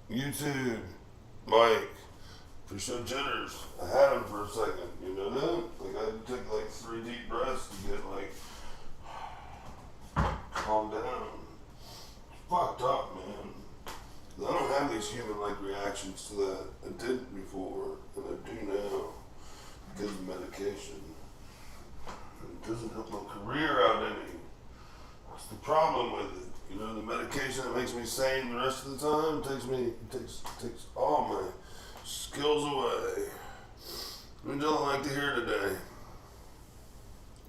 YouTube, Mike, for show jitters. I had them for a second. You know that? Like I had to take like 3 deep breaths to get like calm down. It's fucked up, man. I don't have these human-like reactions to that. I didn't before, and I do now because of medication. It doesn't help my career out any. That's the problem with it. You know, the medication that makes me sane the rest of the time takes all my skills away. What would y'all like to hear today?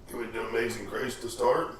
Can we do Amazing Grace to start?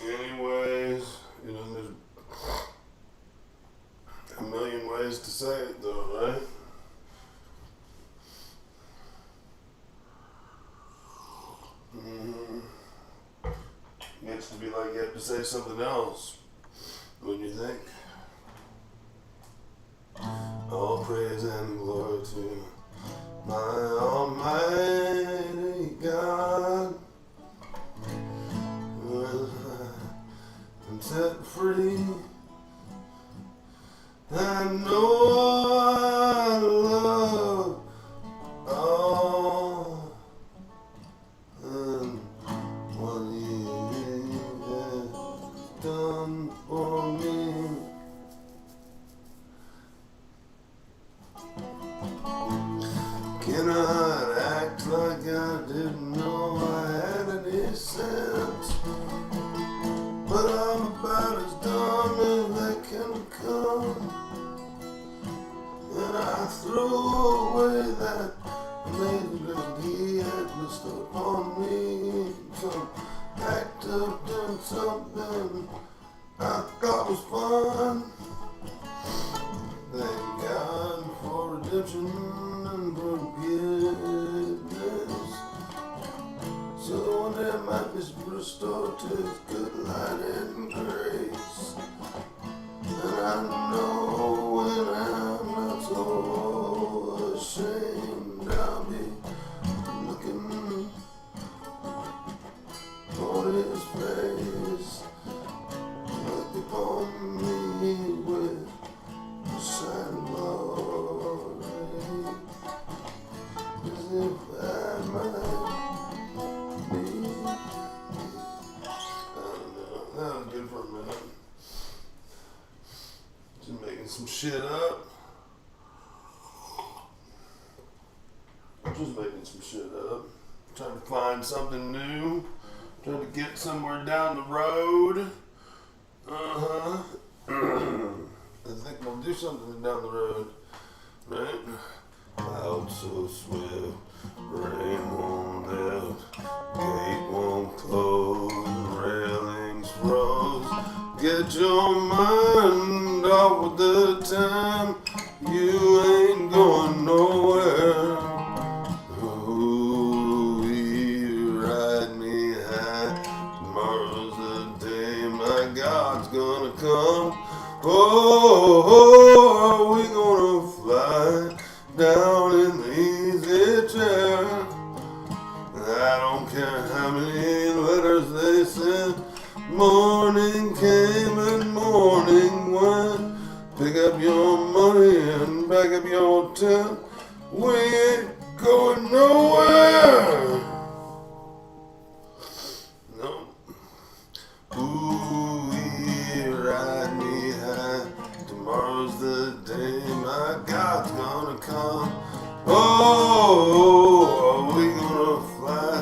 Anyways, you know, there's a million ways to say it though, right? Mm-hmm. Gets to be like you have to say something else when you think. All praise and glory to my almighty God. I'm set free. I know I love all and what you have done for me. Cannot act like I didn't know I had any sense. But I'm about as dumb as they can come. And I threw away that amazing grace he had bestowed upon me. Some act of doing something I thought was fun. Thank God for redemption and forgiveness. So one day I might be restored to his good light and grace. And I know when I'm not so ashamed, I'll be looking on his face. Look upon me with a shining glory, as if I might. That was good for a minute. Just making some shit up. Just making some shit up. Trying to find something new. Trying to get somewhere down the road. I think we'll do something down the road. right? Clouds so swift, rain won't lift, gate won't close, railings froze. Get your mind off of the time, you ain't going nowhere. Ooh, you ride me high, tomorrow's the day my God's gonna come. Oh, are we gonna fly down in the easy chair? I don't care how many letters they sent. Morning came and morning went. Pick up your money and pack up your tent. We ain't going nowhere. No. Ooh, ride me high. Tomorrow's the day my God's gonna come. Oh, are we gonna fly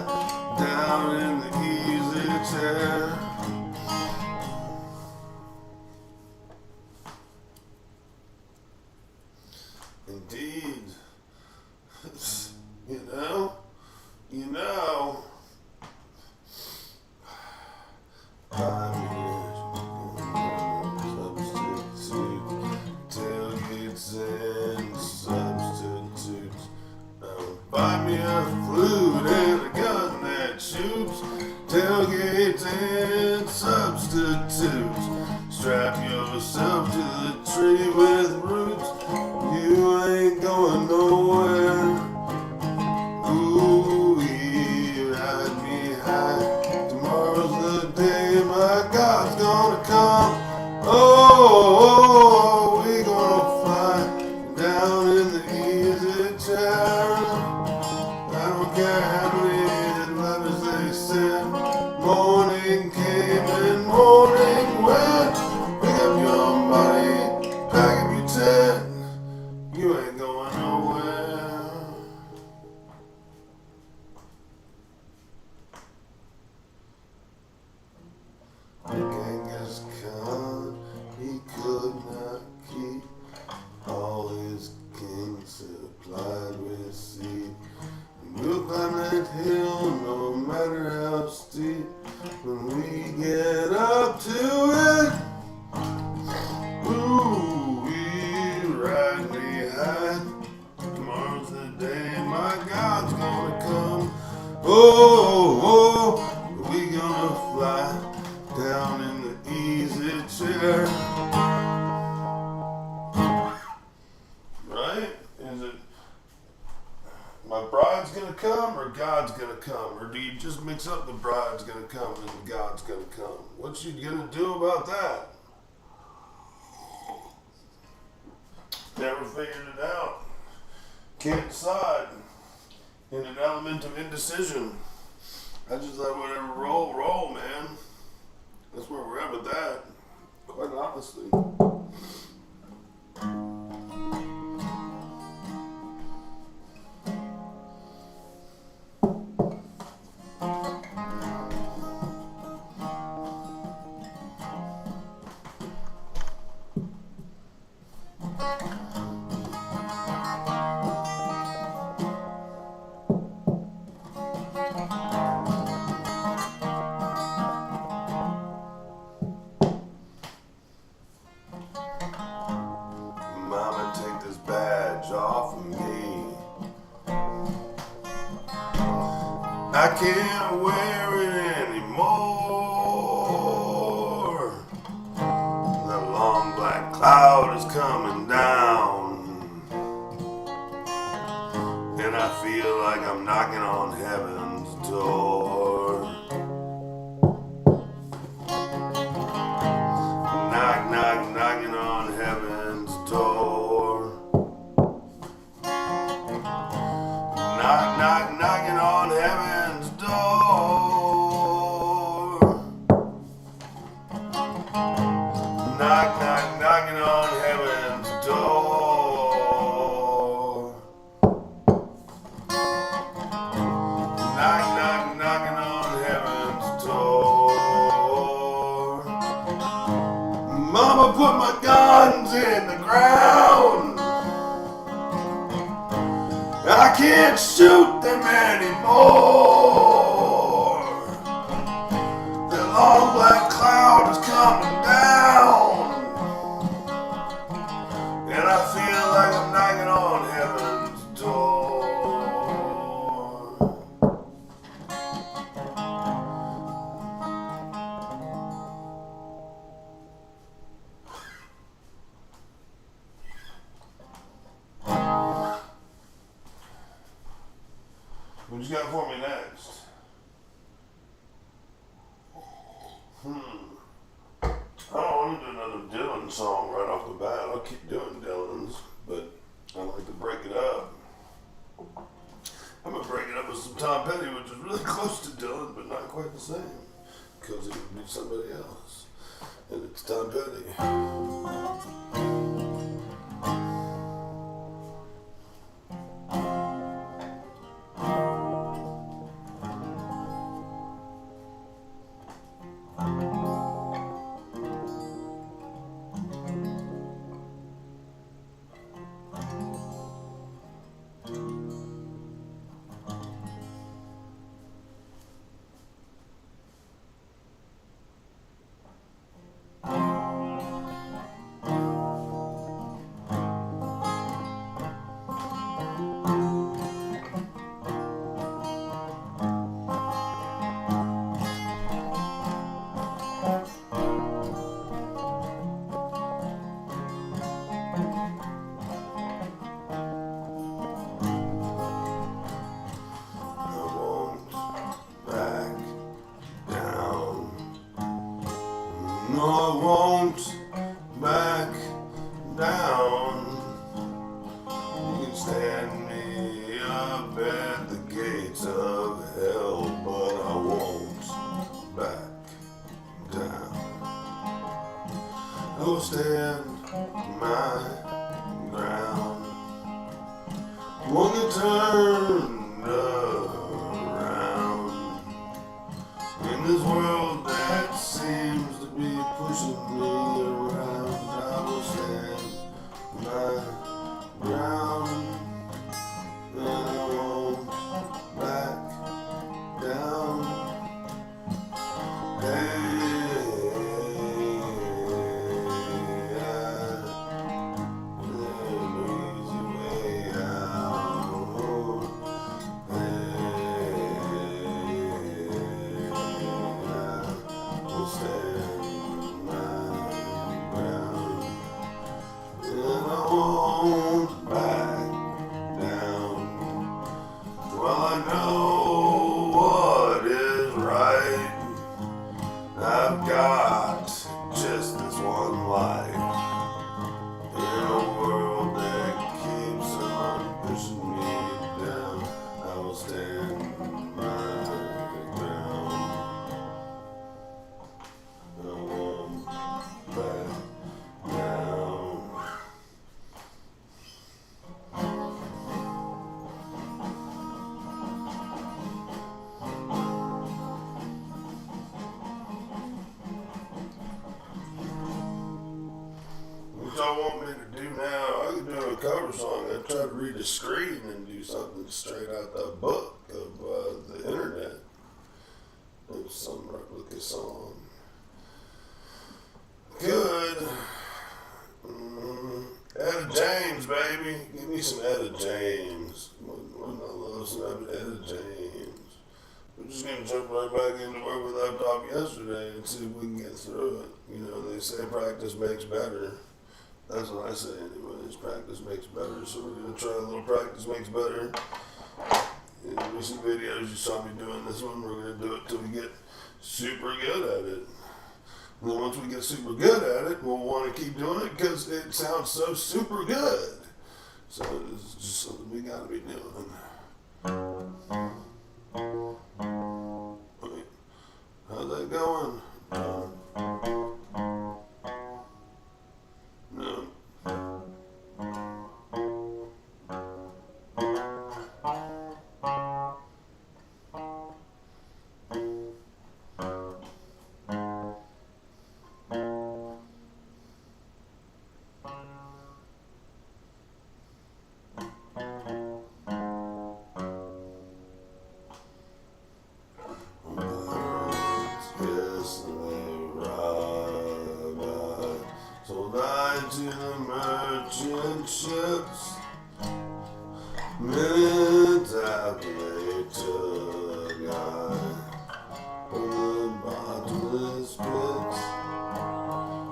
down in the easy chair? Indeed. You know. Substitute, tailgates and substitutes. Buy me a flute and a gun that shoots. Tailgates and substitutes. Strap yourself to the tree with roots. You ain't going nowhere. Ooh, ride me high. Tomorrow's the day my God's gonna come. Oh, we gonna fly down in the easy chair. I don't care how many letters they sent. Morning came and morning went. Pick up your money, pack up your tent. You ain't going nowhere. Genghis Khan, he could not keep all his kings supplied with seed. We'll climb that hill no matter how steep. When we get up to it, ooh, we ride me high. Tomorrow's the day my God's gonna come. Oh, we gonna fly down in the easy chair. Right? Is it my bride's gonna come or God's gonna come? Or do you just mix up the bride's gonna come and God's gonna come? What you gonna do about that? Never figured it out. Can't decide. In an element of indecision. I just let whatever roll, man. That's where we're at with that. Quite honestly. Mama, take this badge off of me. I can't wear it anymore. The long black cloud is coming down, and I feel like I'm knocking on heaven's door. Knock, knock, knocking on heaven's door. Knock, knock, knocking on heaven's door. Knock, knock, knocking on heaven's door. Knock, knock, knocking on I can't shoot them anymore. The long black cloud is coming down, and I feel like I'm knocking on heaven's door. What you got for me next? I don't want to do another Dylan song right off the bat. I'll keep doing Dylan's, but I like to break it up. I'm going to break it up with some Tom Petty, which is really close to Dylan, but not quite the same, because it would be somebody else. And it's Tom Petty. No, I won't back down. You can stand me up at the gates of hell, but I won't back down. I will stand my ground. Won't get turned around in this world that seems to be pushing me around. I will stand my ground, and I won't back down. Hey, there's an easy way out. Stand my ground, and I won't back down. Well, I know what is right. I've got just this one life in a world that keeps on pushing me down. I will stand my ground. I won't back down. What y'all want me to do now? I can do a cover song. I try to read the screen and do something straight out the book of the internet. There's some replica song. Good. Etta James, baby. Give me some Etta James. Wouldn't I love some Etta James? We're just going to jump right back into where we left off yesterday and see if we can get through it. You know, they say practice makes better. That's what I say anyways. Practice makes better. So we're going to try a little practice makes better. In recent videos, you saw me doing this one. We're going to do it till we get super good at it. And then once we get super good at it, we'll want to keep doing it because it sounds so super good. So it's just something we got to be doing. Wait, how's that going? No. merchant ships. Minutes after they took I from the bottomless pits,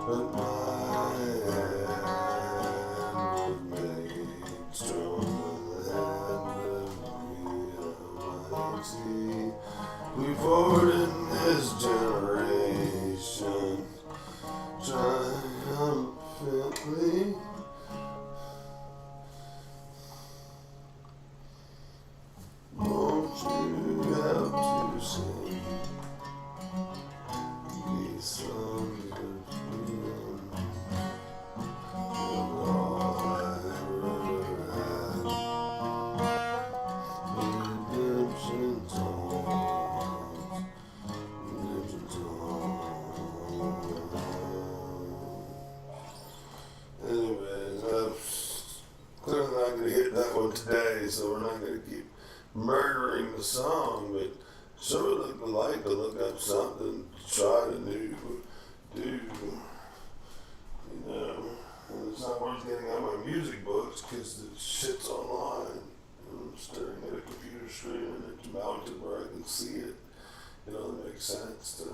but my hand was made strong with the hand of the Almighty. We forward in this generation triumphantly. Won't you help to sing these songs of freedom with all I ever had? Redemption songs, redemption songs. Anyways, I'm clearly not going to hit that one today, so we're not going to keep murdering the song, but sure would like to look up something to try to do, you know. And it's not worth getting out my music books because the shit's online. I'm staring at a computer screen and it's mounted where I can see it. It only makes sense to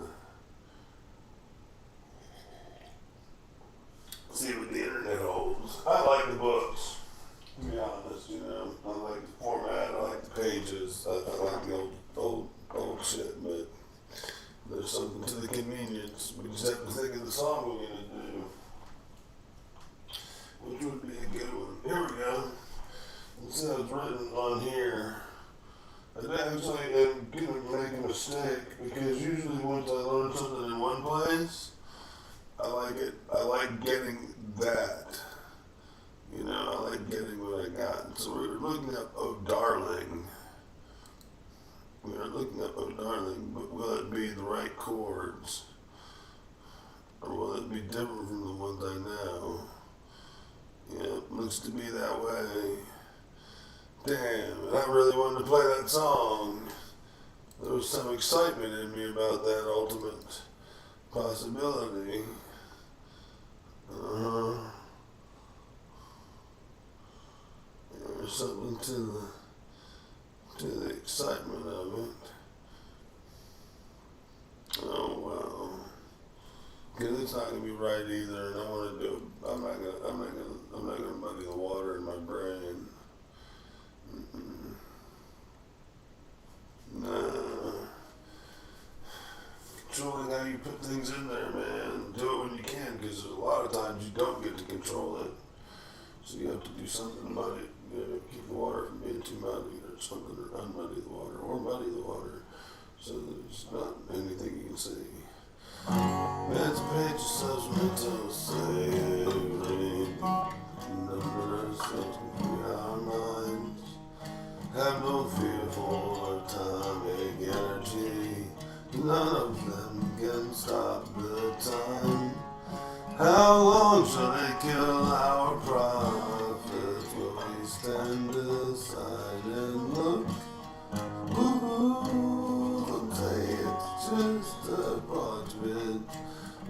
see what the internet holds. I like the books. To be honest, you know, I like the format, I like the pages, I like the old shit, but there's something to the convenience. We just have to think of the song we're going to do, which would be a good one. Here we go. It says written on here. I actually am going to make a mistake because usually once I learn something in one place, I like getting that. You know, I like getting what I got. So we were looking up Oh Darling. We were looking up Oh Darling, but will it be the right chords? Or will it be different from the ones I know? Yeah, it looks to be that way. Damn, and I really wanted to play that song. There was some excitement in me about that ultimate possibility. There's something to the excitement of it. Oh wow. Cause it's not gonna be right either, and I want to do. I'm not gonna muddy the water in my brain. Nah. Controlling how you put things in there, man. Do it when you can, because a lot of times you don't get to control it. So you have to do something to muddy, you know, keep the water from being too muddy or something, or unmuddy the water, or muddy the water, so that it's not anything you can see. Emancipate yourselves from mental slavery. Number ourselves and free our minds. Have no fear for atomic energy. None of them can stop the time. How long shall they kill our prophets? Will we stand aside and look? Ooh, they'll say it's just a parchment.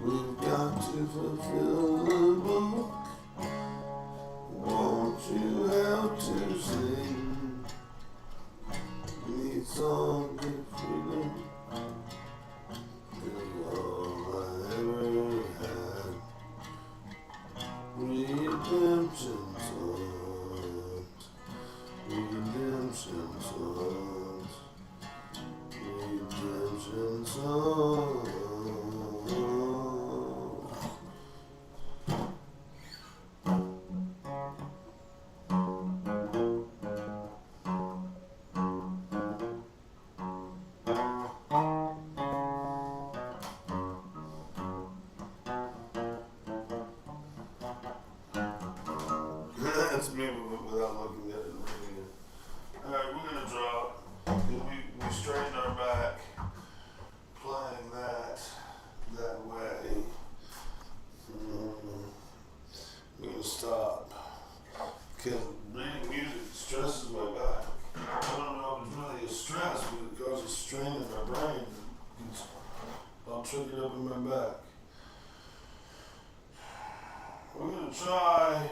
We've got to fulfill the book. Won't you help to sing these songs of freedom? All I ever had. Redemption songs, redemption songs, redemption songs. That's me without looking at it and reading it. Alright, we're going to drop. We strained our back playing that way. We're going to stop. Because reading music stresses my back. I don't know if it's really a stress, but it causes strain in my brain. I'll trigger up in my back. We're gonna try.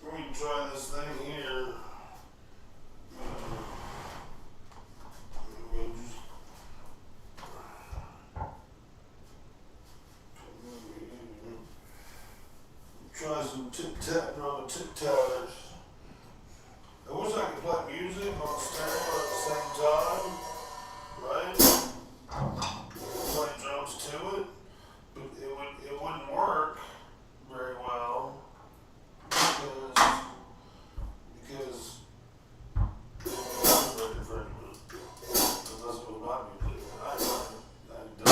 We're gonna try this thing here. We'll just try some tic-tac on the tic-tacs. I wish I could play music on stereo at the same time, right? Play drums to it, but it wouldn't work very well because it wasn't very different. Unless it was my music. I don't know.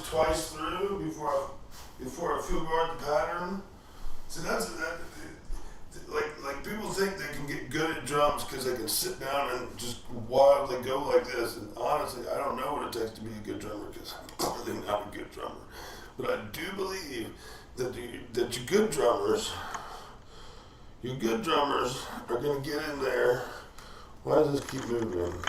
Twice through before I feel guard the pattern. See, like people think they can get good at drums because they can sit down and just wildly go like this. And honestly, I don't know what it takes to be a good drummer because I'm clearly not a good drummer. But I do believe that your good drummers are gonna get in there. Why does this keep moving?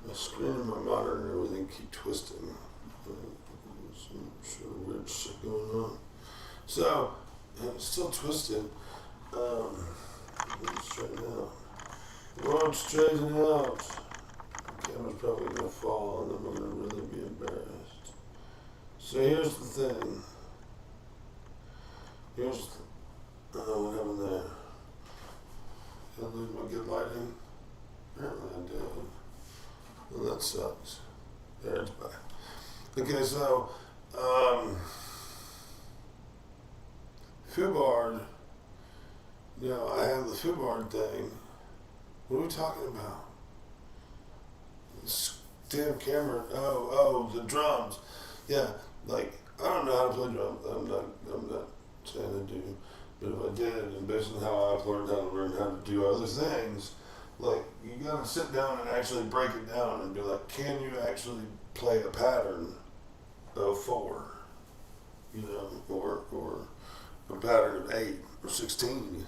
My screen and my monitor and everything keep twisting. Some sort of weird shit going on. So, it's still twisted. Let's straighten out. The road straighten out. The camera's probably going to fall and then we're going to really be embarrassed. So here's the thing. What happened there? Did I lose my good lighting? Apparently I did. Well, that sucks. There, it's back. Okay, so, Fibard, I have the Fibard thing. What are we talking about? This damn camera. Oh, the drums. Yeah, like, I don't know how to play drums. I'm not saying I do. But if I did, and based on how I've learned how to do other things, like, you gotta sit down and actually break it down and be like, can you actually play a pattern of 4? Or a pattern of 8 or 16?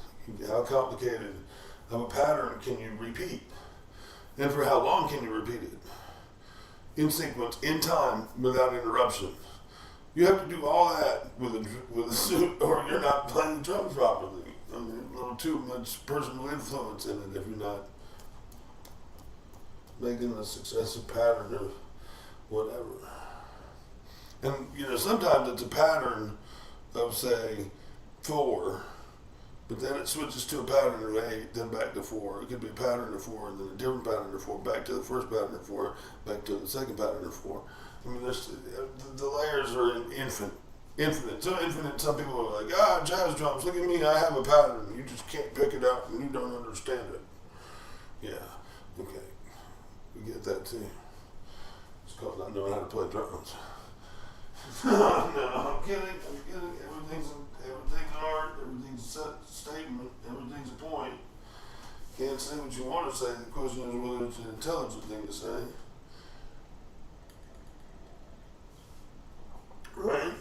How complicated of a pattern can you repeat? And for how long can you repeat it? In sequence, in time, without interruption. You have to do all that with a suit, or you're not playing the drums properly. I mean, a little too much personal influence in it if you're not making a successive pattern of whatever. And sometimes it's a pattern of, say, 4, but then it switches to a pattern of 8, then back to 4. It could be a pattern of 4, and then a different pattern of 4, back to the first pattern of 4, back to the second pattern of 4. I mean, the layers are infinite. So infinite, some people are like, jazz drums, look at me, I have a pattern. You just can't pick it up and you don't understand it. Yeah, okay. We get that too. It's called not knowing how to play drums. No, I'm kidding. Everything's art, everything's a statement, everything's a point. Can't say what you want to say. The question is whether it's an intelligent thing to say. Right?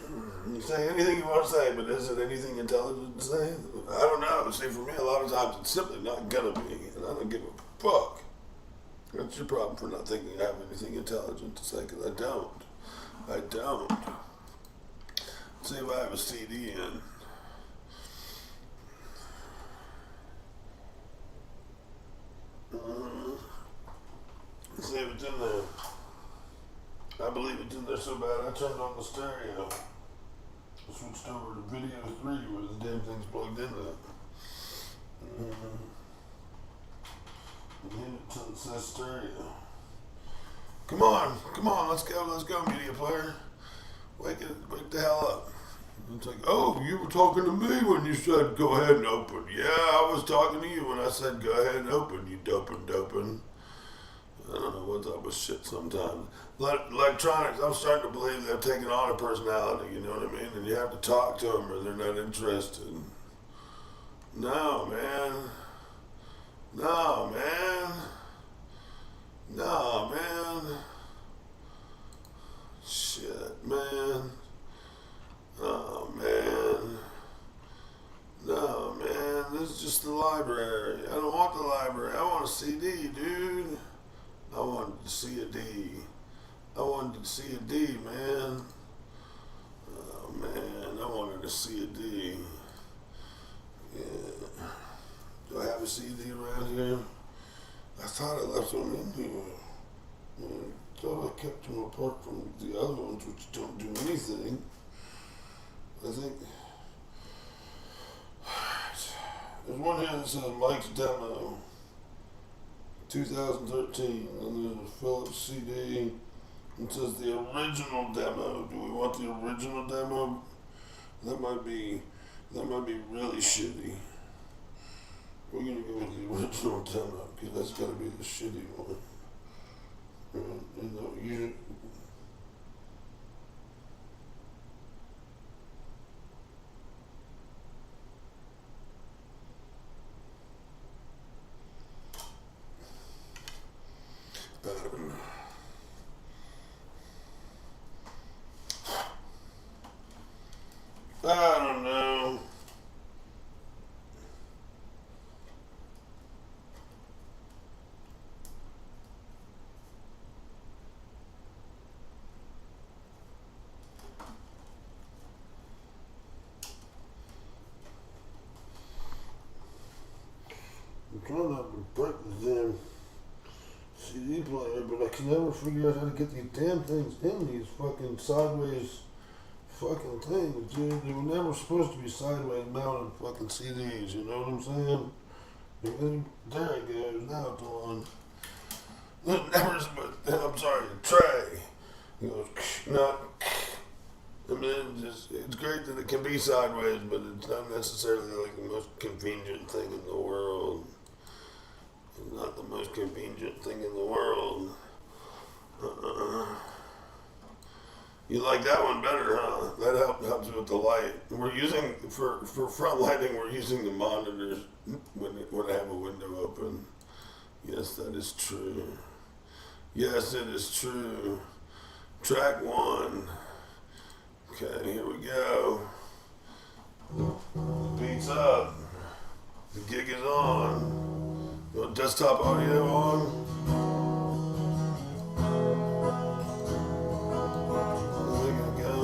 You say anything you want to say, but is it anything intelligent to say? I don't know. See, for me, a lot of times it's simply not gonna be, and I don't give a fuck. That's your problem for not thinking I have anything intelligent to say, because I don't. Let's see if I have a CD in. Let's see if it's in there. I believe it's in there so bad I turned on the stereo. I switched over to video 3 where the damn thing's plugged into it. And hit it till it says stereo. Come on, let's go, media player. Wake the hell up. It's like, oh, you were talking to me when you said go ahead and open. Yeah, I was talking to you when I said go ahead and open, you dopin'. I don't know what's up with shit sometimes. Electronics, I'm starting to believe they're taking on a personality, you know what I mean? And you have to talk to them or they're not interested. No, man. No, man. No, man. Shit, man. Oh, man. No, man. This is just the library. I don't want the library. I want a CD, dude. I wanted to see a D. I wanted to see a D, man. Oh, man. I wanted to see a D. Yeah. Do I have a CD around here? I thought I left one in here. I thought I kept them apart from the other ones, which don't do anything. I think there's one here that says Mike's Demo, 2013, and there's a Philips CD. It says the original demo. Do we want the original demo? That might be really shitty. We're gonna go with the original demo because that's gotta be the shitty one. You I don't know. I'm trying not to break the damn CD player, but I can never figure out how to get these damn things in these fucking sideways fucking things, dude. They were never supposed to be sideways mounted fucking CDs, you know what I'm saying? And there it goes, now it's on. Never supposed, I'm sorry, the tray. It goes, not. I mean, it's great that it can be sideways, but it's not necessarily like the most convenient thing in the world. It's not the most convenient thing in the world. You like that one better, huh? That helps with the light. We're using, for front lighting, we're using the monitors when I have a window open. Yes, that is true. Yes, it is true. Track 1. Okay, here we go. The beat's up. The gig is on. You want desktop audio on? There you go.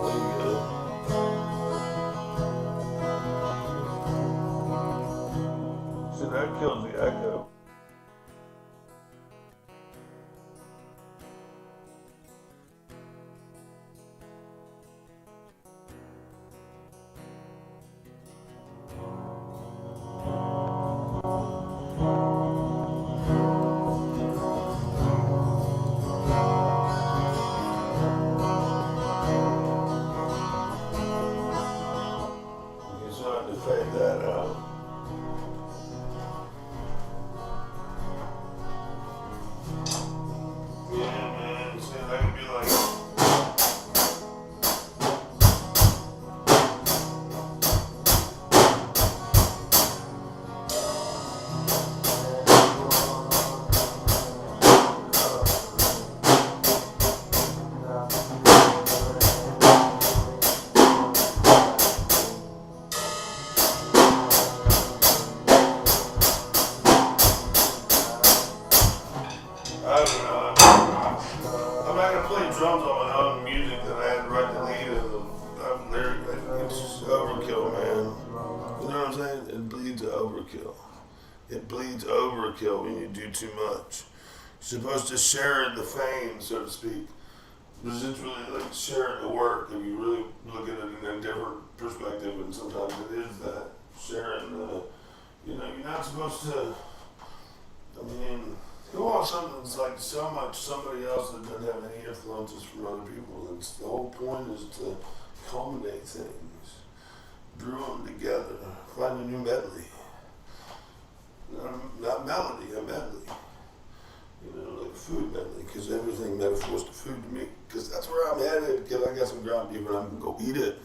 There you go. See, that kills the echo. Fade that out. Yeah, man. See, that could be like. I don't know. I'm not gonna play drums on my own music that I had to write the lead of. It's just overkill, man. You know what I'm saying? It bleeds overkill. It bleeds overkill when you do too much. You're supposed to share in the fame, so to speak. Because it's really like sharing the work, if you really look at it in a different perspective, and sometimes it is that. Sharing the, you're not supposed to, you want something that's like so much somebody else that doesn't have any influences from other people. The whole point is to culminate things, brew them together, find a new medley. Not melody, a medley. was the food to me. Because that's where I'm headed. Because I got some ground beef and I'm going to go eat it.